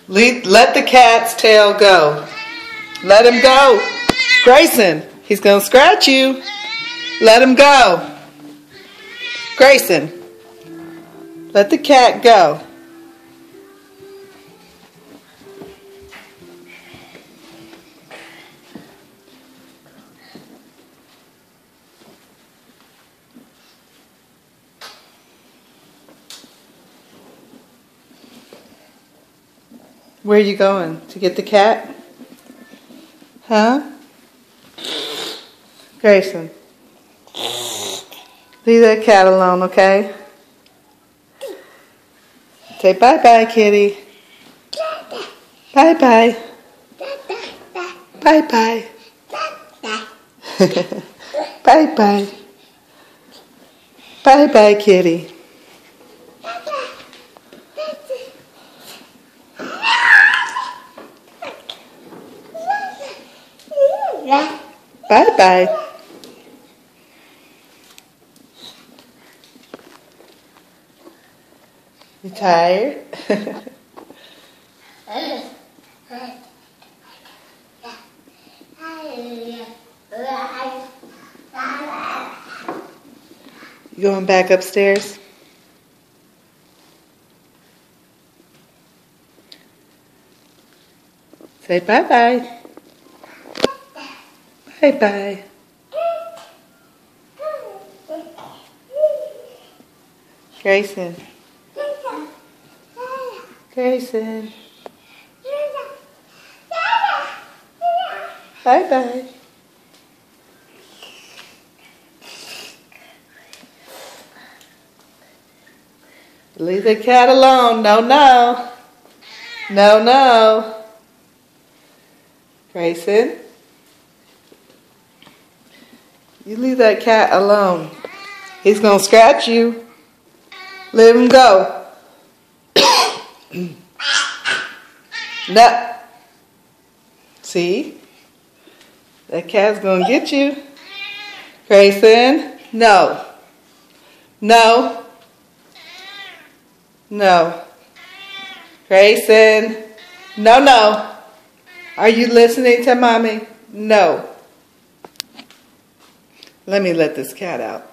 Let the cat's tail go. Let him go. Grayson, he's going to scratch you. Let him go. Grayson, let the cat go. Where are you going? To get the cat? Huh? Grayson, leave that cat alone, okay? Say bye-bye, kitty. Bye-bye. Bye-bye. Bye-bye. Bye-bye, kitty. Bye-bye. You tired? You going back upstairs? Say bye-bye. Bye-bye. Grayson. Grayson. Bye-bye. Leave the cat alone. No, no. No, no. Grayson. You leave that cat alone. He's going to scratch you. Let him go. No. See? That cat's going to get you. Grayson. No. No. No. Grayson. No, no. Are you listening to mommy? No. Let me let this cat out.